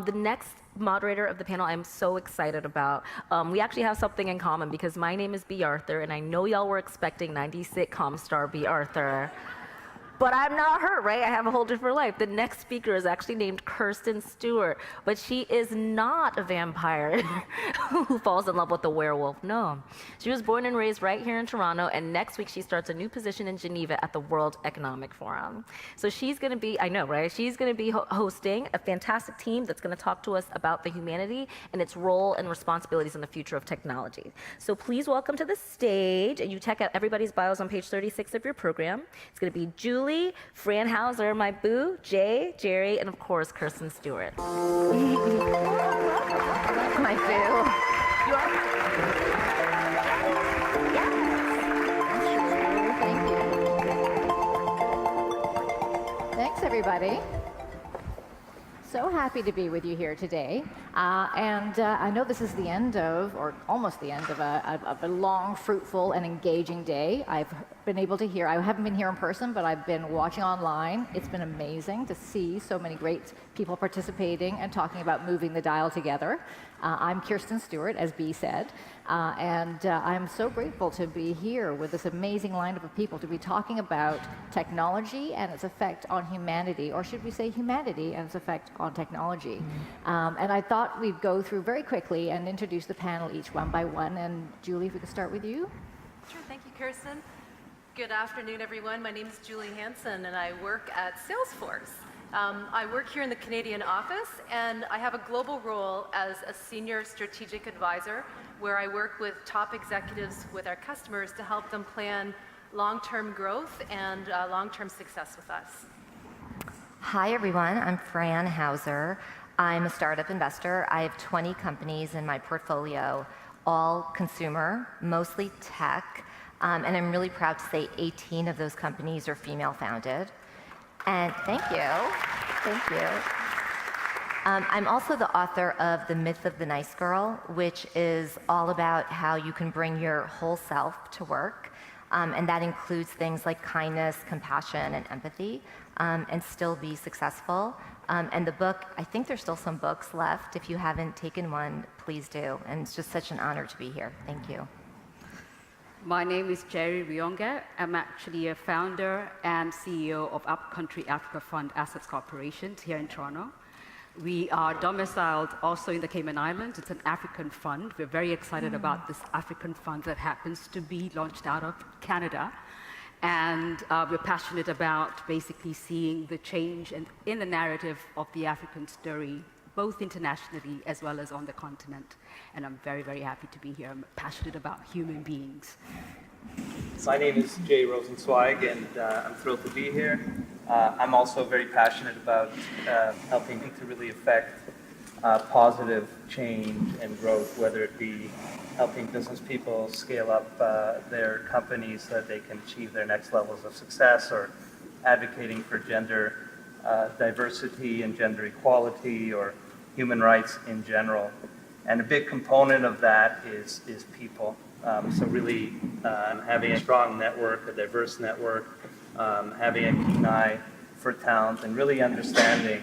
The next moderator of the panel I'm so excited about. We actually have something in common because my name is B. Arthur, and I know y'all were expecting 90s sitcom star B. Arthur. But I'm not her, right? I have a whole different life. The next speaker is actually named Kirstine Stewart, but she is not a vampire who falls in love with a werewolf. No. She was born and raised right here in Toronto, and next week she starts a new position in Geneva at the World Economic Forum. So she's going to be, I know, right? She's going to be hosting a fantastic team that's going to talk to us about the humanity and its role and responsibilities in the future of technology. So please welcome to the stage, and you check out everybody's bios on page 36 of your program. It's going to be Julie, Fran Hauser, my boo, Jay, Jerry, and of course, Kirstine Stewart. My boo. You are? Thank you. Thanks, everybody. So happy to be with you here today. I know this is the end of, or almost the end of a long, fruitful, and engaging day. I've been able to hear, I haven't been here in person, but I've been watching online. It's been amazing to see so many great people participating and talking about moving the dial together. I'm Kirstine Stewart, as Bea said, I'm so grateful to be here with this amazing lineup of people to be talking about technology and its effect on humanity, or should we say humanity and its effect on technology. And I thought we'd go through very quickly and introduce the panel each one by one. And Julie, if we could start with you. Sure, thank you, Kirstine. Good afternoon, everyone. My name is Julie Hansen, and I work at Salesforce. I work here in the Canadian office, and I have a global role as a senior strategic advisor, where I work with top executives with our customers to help them plan long-term growth and long-term success with us. Hi, everyone. I'm Fran Hauser. I'm a startup investor. I have 20 companies in my portfolio, all consumer, mostly tech, and I'm really proud to say 18 of those companies are female-founded. And thank you. Thank you. I'm also the author of The Myth of the Nice Girl, which is all about how you can bring your whole self to work. And that includes things like kindness, compassion, and empathy, and still be successful. And the book, I think there's still some books left. If you haven't taken one, please do. And it's just such an honor to be here. Thank you. My name is Njeri Rionge. I'm actually a founder and CEO of Upcountry Africa Fund Assets Corporation here in Toronto. We are domiciled also in the Cayman Islands. It's an African fund. We're very excited about this African fund that happens to be launched out of Canada. And we're passionate about basically seeing the change in the narrative of the African story, both internationally as well as on the continent. And I'm very, very happy to be here. I'm passionate about human beings. My name is Rosenzweig, and I'm thrilled to be here. I'm also very passionate about helping to really affect positive change and growth, whether it be helping business people scale up their companies so that they can achieve their next levels of success, or advocating for gender diversity and gender equality, or human rights in general. And a big component of that is people. So really having a strong network, a diverse network, having a keen eye for talent, and really understanding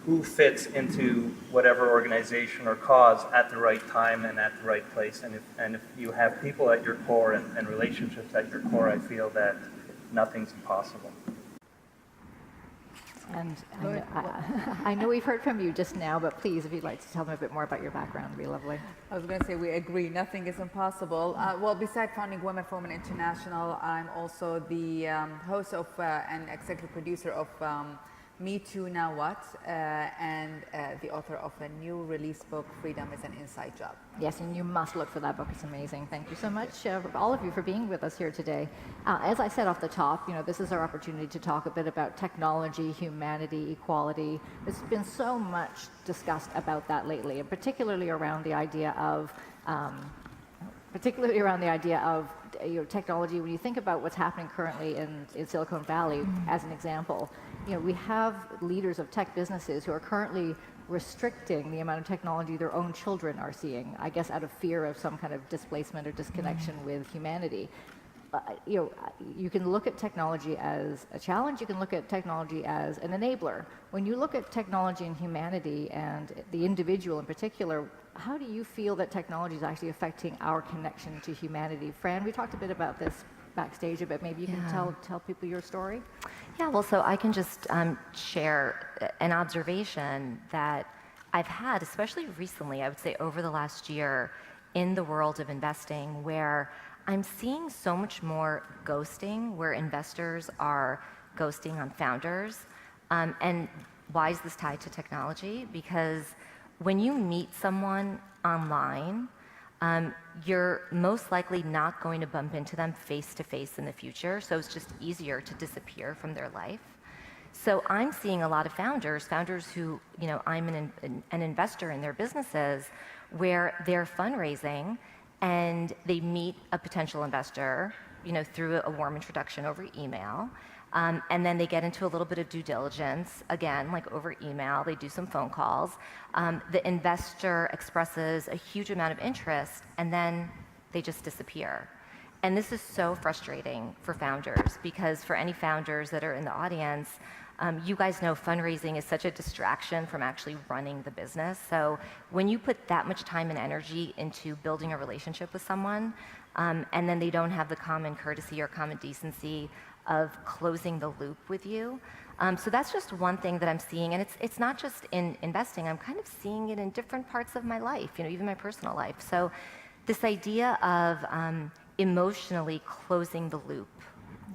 who fits into whatever organization or cause at the right time and at the right place. And if you have people at your core and relationships at your core, I feel that nothing's impossible. And I know we've heard from you just now, but please, if you'd like to tell them a bit more about your background, it'd be lovely. I was going to say we agree, nothing is impossible. Well, besides founding Women for Women International, I'm also the host of and executive producer of Me Too, Now What, and the author of a new release book, Freedom is an Inside Job. Yes, and you must look for that book. It's amazing. Thank you so much, all of you, for being with us here today. As I said off the top, this is our opportunity to talk a bit about technology, humanity, equality. There's been so much discussed about that lately, and particularly around the idea of technology. When you think about what's happening currently in Silicon Valley, as an example, we have leaders of tech businesses who are currently restricting the amount of technology their own children are seeing, I guess out of fear of some kind of displacement or disconnection with humanity. you can look at technology as a challenge, you can look at technology as an enabler. When you look at technology and humanity and the individual in particular, how do you feel that technology is actually affecting our connection to humanity? Fran, we talked a bit about this backstage a bit. Maybe you can tell people your story? Yeah, well, so I can just share an observation that I've had, especially recently, I would say over the last year, in the world of investing, where I'm seeing so much more ghosting, where investors are ghosting on founders. And why is this tied to technology? Because when you meet someone online, you're most likely not going to bump into them face to face in the future, so it's just easier to disappear from their life. So I'm seeing a lot of founders who, I'm an investor in their businesses, where they're fundraising and they meet a potential investor, through a warm introduction over email. And then they get into a little bit of due diligence, again, like over email, they do some phone calls. The investor expresses a huge amount of interest, and then they just disappear. And this is so frustrating for founders, because for any founders that are in the audience, you guys know fundraising is such a distraction from actually running the business. So when you put that much time and energy into building a relationship with someone, and then they don't have the common courtesy or common decency of closing the loop with you. So that's just one thing that I'm seeing, and it's not just in investing. I'm kind of seeing it in different parts of my life, even my personal life. So this idea of emotionally closing the loop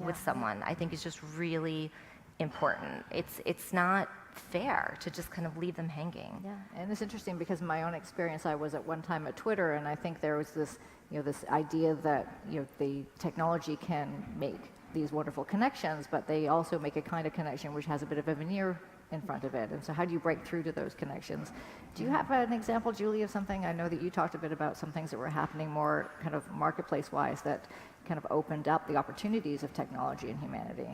with someone, I think is just really important. It's not fair to just kind of leave them hanging. Yeah, and it's interesting because in my own experience, I was at one time at Twitter, and I think there was this, this idea that the technology can make these wonderful connections, but they also make a kind of connection which has a bit of a veneer in front of it. And so how do you break through to those connections? Do you have an example, Julie, of something? I know that you talked a bit about some things that were happening more kind of marketplace-wise that kind of opened up the opportunities of technology and humanity.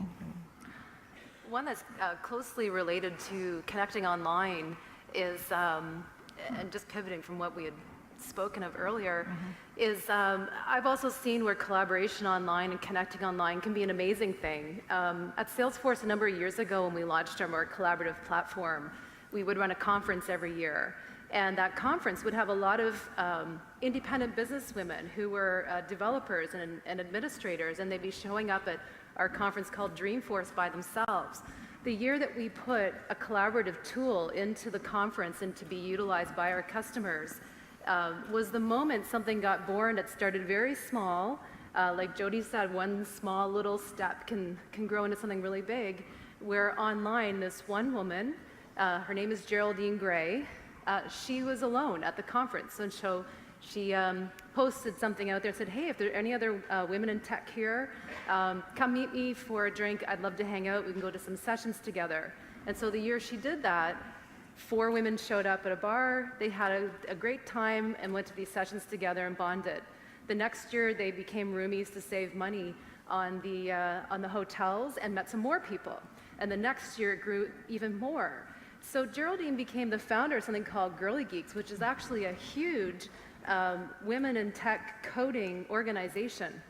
One that's closely related to connecting online is, and just pivoting from what we had spoken of earlier, is I've also seen where collaboration online and connecting online can be an amazing thing. At Salesforce a number of years ago, when we launched our more collaborative platform, we would run a conference every year. And that conference would have a lot of independent businesswomen who were developers and administrators, and they'd be showing up at our conference called Dreamforce by themselves. The year that we put a collaborative tool into the conference and to be utilized by our customers was the moment something got born. It started very small. Like Jody said, one small little step can grow into something really big, where online this one woman, her name is Geraldine Gray, she was alone at the conference, and so she posted something out there and said, hey, if there are any other women in tech here, come meet me for a drink. I'd love to hang out. We can go to some sessions together. And so the year she did that, 4 women showed up at a bar. They had a great time and went to these sessions together and bonded. The next year, they became roomies to save money on the hotels and met some more people. And the next year, it grew even more. So Geraldine became the founder of something called Girly Geeks, which is actually a huge women in tech coding organization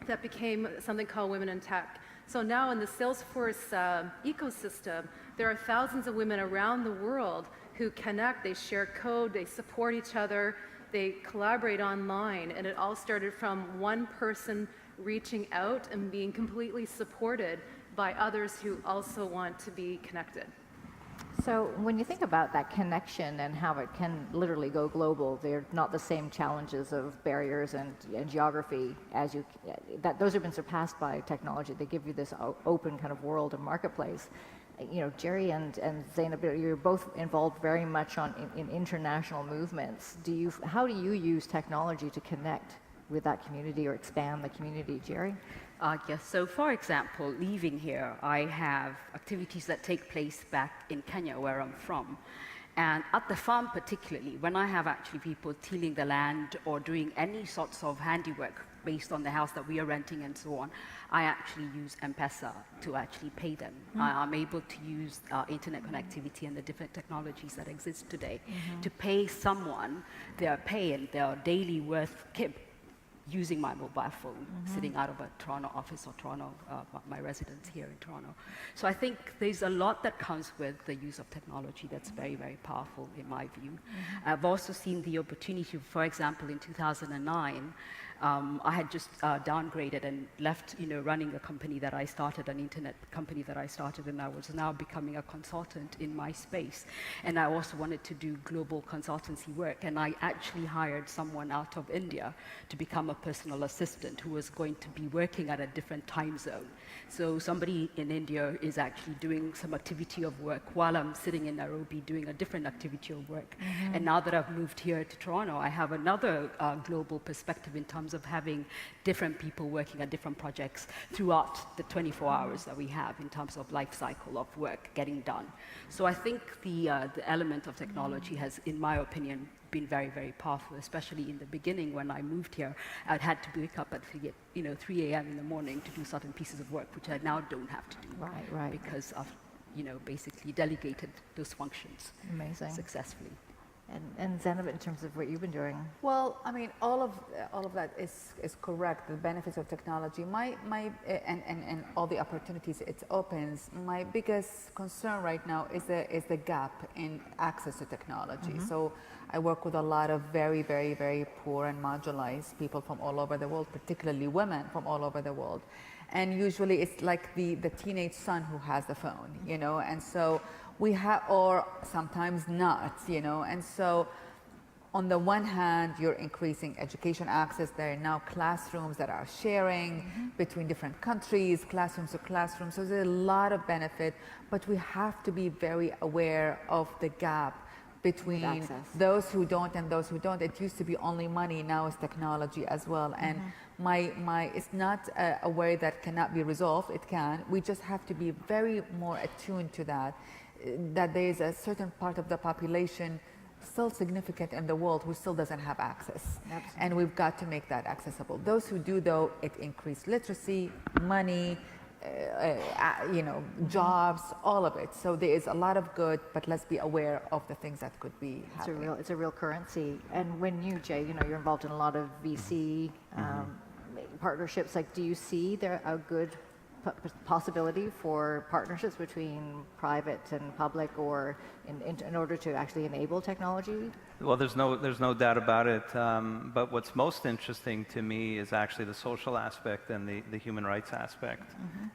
that became something called Women in Tech. So now in the Salesforce ecosystem, there are thousands of women around the world who connect, they share code, they support each other, they collaborate online, and it all started from one person reaching out and being completely supported by others who also want to be connected. So when you think about that connection and how it can literally go global, they're not the same challenges of barriers and geography as those have been surpassed by technology. They give you this open kind of world and marketplace. Njeri and Zainab, you're both involved very much in international movements. How do you use technology to connect with that community or expand the community, Njeri? Yes, so for example, leaving here, I have activities that take place back in Kenya, where I'm from. And at the farm particularly, when I have actually people tilling the land or doing any sorts of handiwork based on the house that we are renting and so on, I actually use M-Pesa to actually pay them. I'm able to use internet connectivity and the different technologies that exist today to pay someone their pay and their daily worth using my mobile phone, sitting out of a Toronto office or Toronto, my residence here in Toronto. So I think there's a lot that comes with the use of technology that's very, very powerful in my view. I've also seen the opportunity, for example, in 2009, I had just downgraded and left, running a company that I started, an internet company that I started, and I was now becoming a consultant in my space. And I also wanted to do global consultancy work, and I actually hired someone out of India to become a personal assistant who was going to be working at a different time zone. So somebody in India is actually doing some activity of work while I'm sitting in Nairobi doing a different activity of work. And now that I've moved here to Toronto, I have another global perspective in terms of having different people working at different projects throughout the 24 hours that we have in terms of life cycle of work getting done. So I think the element of technology has, in my opinion, been very, very powerful, especially in the beginning when I moved here. I'd had to wake up at 3 a.m. in the morning to do certain pieces of work, which I now don't have to do. Right. Because I've, basically delegated those functions successfully. And Zainab, in terms of what you've been doing? Well, I mean, all of that is correct. The benefits of technology, and all the opportunities it opens. My biggest concern right now is the gap in access to technology. So I work with a lot of very, very, very poor and marginalized people from all over the world, particularly women from all over the world. And usually it's like the teenage son who has the phone, and so we have, or sometimes not, and so on the one hand, you're increasing education access. There are now classrooms that are sharing between different countries, classrooms to classrooms. So there's a lot of benefit, but we have to be very aware of the gap between those who don't and those who don't. It used to be only money, now it's technology as well. And it's not a way that cannot be resolved. It can. We just have to be very more attuned to that there is a certain part of the population still significant in the world who still doesn't have access. Absolutely. And we've got to make that accessible. Those who do, though, it increased literacy, money, jobs, all of it. So there is a lot of good, but let's be aware of the things that could be happening. It's a real currency. And when you, Jay, you're involved in a lot of VC partnerships, do you see there a good possibility for partnerships between private and public, or in order to actually enable technology? Well, there's no doubt about it. But what's most interesting to me is actually the social aspect and the human rights aspect,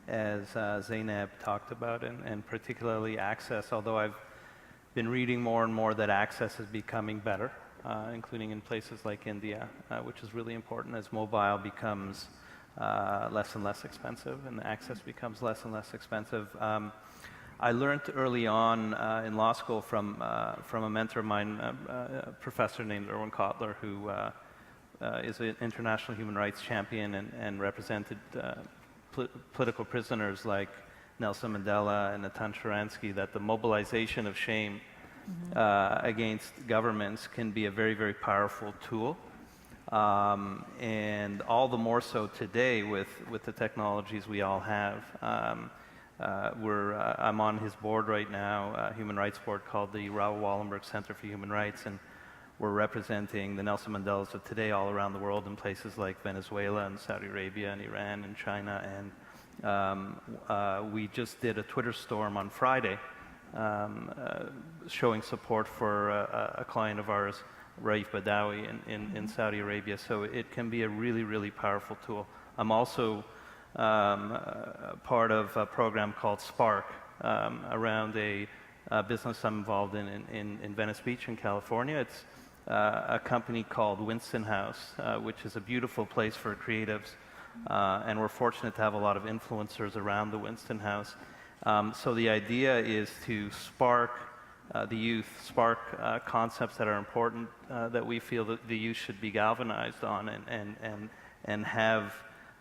as Zainab talked about, and particularly access. Although I've been reading more and more that access is becoming better, including in places like India, which is really important as mobile becomes less and less expensive, and access becomes less and less expensive. I learned early on in law school from a mentor of mine, a professor named Erwin Kotler, who is an international human rights champion and represented political prisoners like Nelson Mandela and Natan Sharansky, that the mobilization of shame against governments can be a very, very powerful tool. And all the more so today with the technologies we all have. I'm on his board right now, a human rights board called the Raoul Wallenberg Center for Human Rights, and we're representing the Nelson Mandelas of today all around the world in places like Venezuela and Saudi Arabia and Iran and China. And we just did a Twitter storm on Friday showing support for a client of ours, Raif Badawi in Saudi Arabia. So it can be a really, really powerful tool. I'm also part of a program called Spark around a business I'm involved in Venice Beach in California. It's a company called Winston House, which is a beautiful place for creatives. And we're fortunate to have a lot of influencers around the Winston House. So the idea is to spark the youth, spark concepts that are important that we feel that the youth should be galvanized on, and have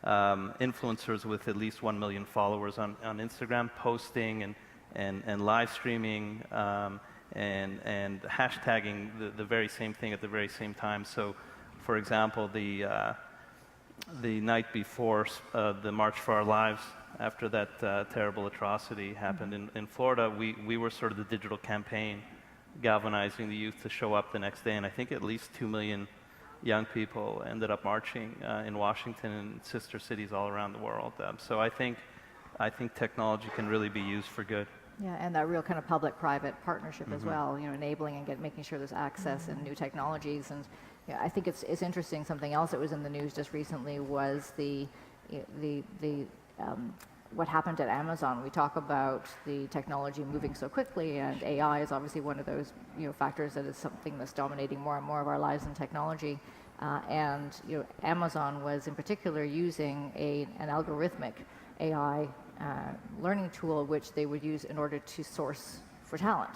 influencers with at least 1 million followers on Instagram posting and live streaming and hashtagging the very same thing at the very same time. So, for example, the night before the March for Our Lives, after that terrible atrocity happened in Florida, we were sort of the digital campaign galvanizing the youth to show up the next day, and I think at least 2 million young people ended up marching in Washington and sister cities all around the world. So I think technology can really be used for good. Yeah, and that real kind of public-private partnership as well, enabling and making sure there's access and new technologies. And I think it's interesting. Something else that was in the news just recently was what happened at Amazon. We talk about the technology moving so quickly, and AI is obviously one of those factors that is something that's dominating more and more of our lives in technology. And Amazon was in particular using an algorithmic AI learning tool which they would use in order to source for talent.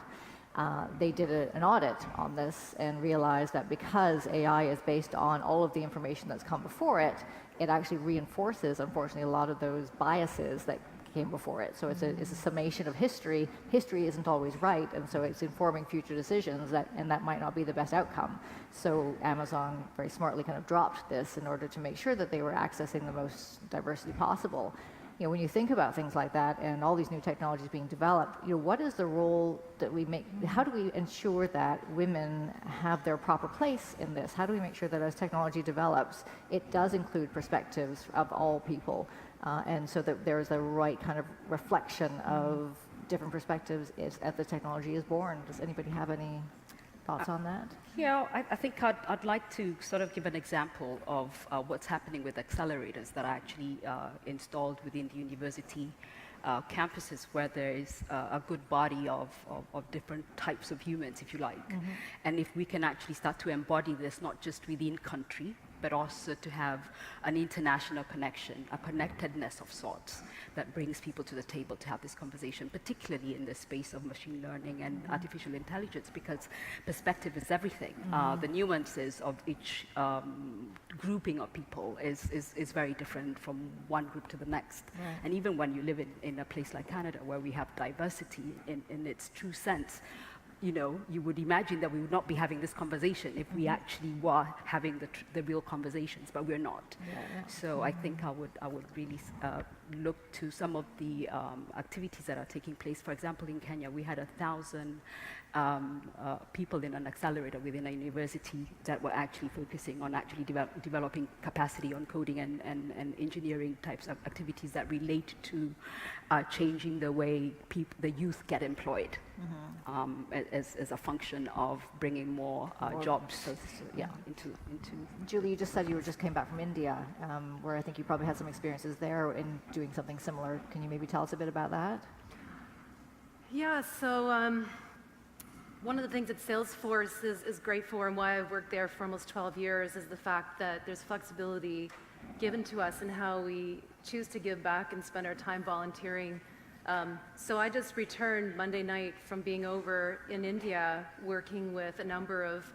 They did an audit on this and realized that because AI is based on all of the information that's come before it, it actually reinforces, unfortunately, a lot of those biases that came before it. So it's a summation of history. History isn't always right, and so it's informing future decisions, and that might not be the best outcome. So Amazon very smartly kind of dropped this in order to make sure that they were accessing the most diversity possible. When you think about things like that and all these new technologies being developed, what is the role that we make? How do we ensure that women have their proper place in this? How do we make sure that as technology develops, it does include perspectives of all people, and so that there's a right kind of reflection of different perspectives as the technology is born? Does anybody have any thoughts on that? Yeah, I think I'd like to sort of give an example of what's happening with accelerators that are actually installed within the university campuses, where there is a good body of different types of humans, if you like. And if we can actually start to embody this, not just within country, but also to have an international connection, a connectedness of sorts that brings people to the table to have this conversation, particularly in the space of machine learning and artificial intelligence, because perspective is everything. The nuances of each grouping of people is very different from one group to the next. Right. And even when you live in a place like Canada, where we have diversity in its true sense, you would imagine that we would not be having this conversation if we actually were having the real conversations, but we're not. So I think I would really look to some of the activities that are taking place. For example, in Kenya, we had 1,000 people in an accelerator within a university that were actually focusing on actually developing capacity on coding and engineering types of activities that relate to changing the way the youth get employed, as a function of bringing more jobs into. Julie, you just said you just came back from India, where I think you probably had some experiences there in doing something similar. Can you maybe tell us a bit about that? Yeah, so one of the things that Salesforce is great for, and why I've worked there for almost 12 years, is the fact that there's flexibility given to us in how we choose to give back and spend our time volunteering. So I just returned Monday night from being over in India, working with a number of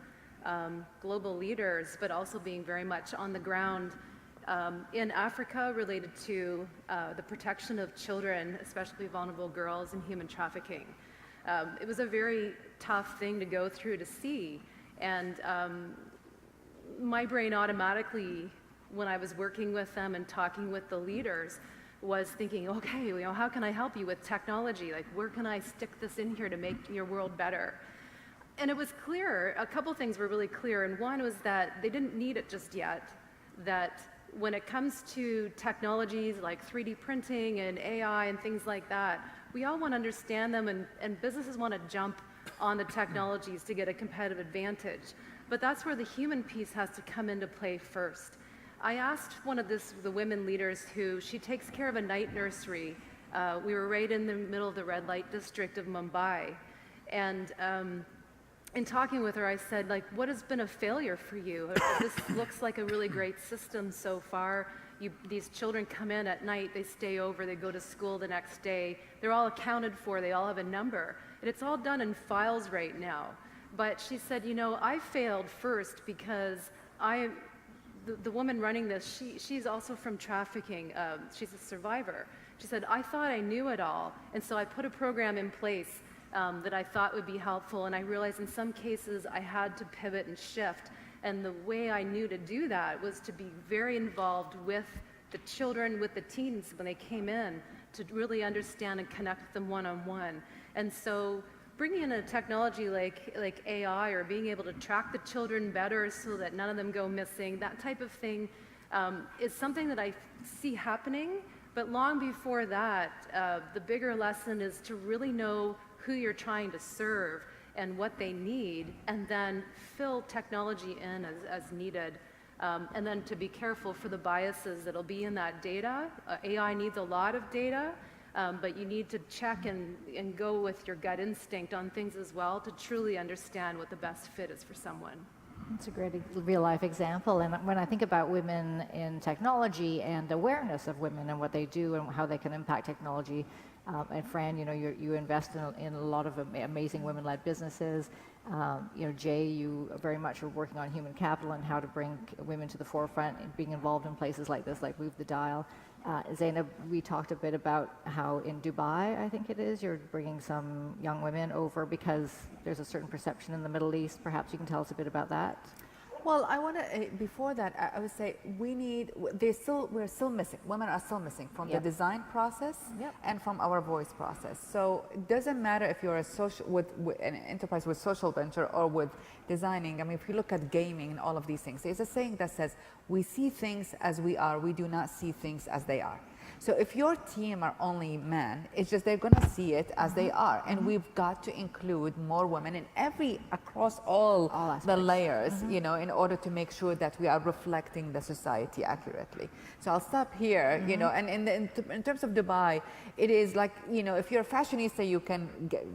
global leaders, but also being very much on the ground in Africa, related to the protection of children, especially vulnerable girls, and human trafficking. It was a very tough thing to go through to see, and my brain automatically, when I was working with them and talking with the leaders, was thinking, okay, how can I help you with technology? Like, where can I stick this in here to make your world better? And it was clear, a couple things were really clear, and one was that they didn't need it just yet, that when it comes to technologies like 3D printing and AI and things like that, we all want to understand them, and businesses want to jump on the technologies to get a competitive advantage. But that's where the human piece has to come into play first. I asked one of the women leaders she takes care of a night nursery. We were right in the middle of the red light district of Mumbai. And in talking with her, I said, what has been a failure for you? This looks like a really great system so far. These children come in at night, they stay over, they go to school the next day. They're all accounted for, they all have a number. And it's all done in files right now. But she said, I failed first because the woman running this, she's also from trafficking. She's a survivor. She said, I thought I knew it all. And so I put a program in place that I thought would be helpful. And I realized in some cases I had to pivot and shift. And the way I knew to do that was to be very involved with the children, with the teens when they came in, to really understand and connect with them one-on-one. And so bringing in a technology like AI or being able to track the children better so that none of them go missing, that type of thing is something that I see happening. But long before that, the bigger lesson is to really know who you're trying to serve and what they need, and then fill technology in as needed. And then to be careful for the biases that'll be in that data. AI needs a lot of data, but you need to check and go with your gut instinct on things as well to truly understand what the best fit is for someone. It's a great real-life example. And when I think about women in technology and awareness of women and what they do and how they can impact technology, and Fran, you invest in a lot of amazing women-led businesses. Jay, you very much are working on human capital and how to bring women to the forefront and being involved in places like this, like Move the Dial. Zainab, we talked a bit about how in Dubai, I think it is, you're bringing some young women over because there's a certain perception in the Middle East. Perhaps you can tell us a bit about that. Well, I want to, before that, I would say we're still missing, women are still missing from the design process and from our voice process. So it doesn't matter if you're with an enterprise with social venture or with designing. I mean, if you look at gaming and all of these things, there's a saying that says, we see things as we are, we do not see things as they are. So if your team are only men, it's just they're going to see it as they are. And we've got to include more women in across all the layers, in order to make sure that we are reflecting the society accurately. So I'll stop here, and in terms of Dubai, it is like, if you're a fashionista, you can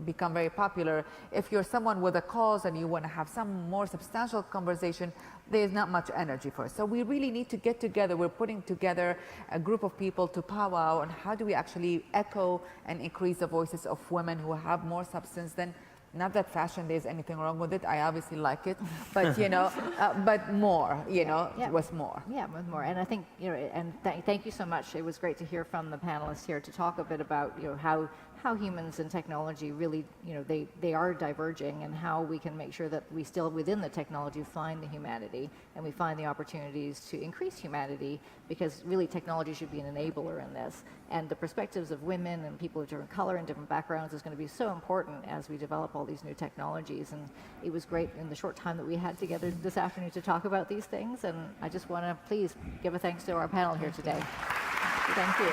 become very popular. If you're someone with a cause and you want to have some more substantial conversation, there's not much energy for it. So we really need to get together. We're putting together a group of people to powwow on how do we actually echo and increase the voices of women who have more substance than, not that fashion, there's anything wrong with it. I obviously like it, but but more, with more. Yeah, with more. And I think, thank you so much. It was great to hear from the panelists here to talk a bit about, how humans and technology really, they are diverging, and how we can make sure that we still, within the technology, find the humanity and we find the opportunities to increase humanity, because really technology should be an enabler in this. And the perspectives of women and people of different color and different backgrounds is going to be so important as we develop all these new technologies. And it was great in the short time that we had together this afternoon to talk about these things. And I just want to please give a thanks to our panel here today. Thank you.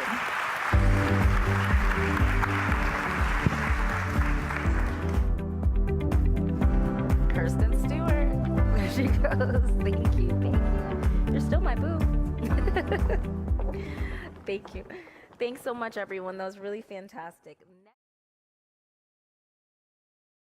Kirstine Stewart. There she goes. Thank you. You're still my boo. Thank you. Thanks so much, everyone. That was really fantastic.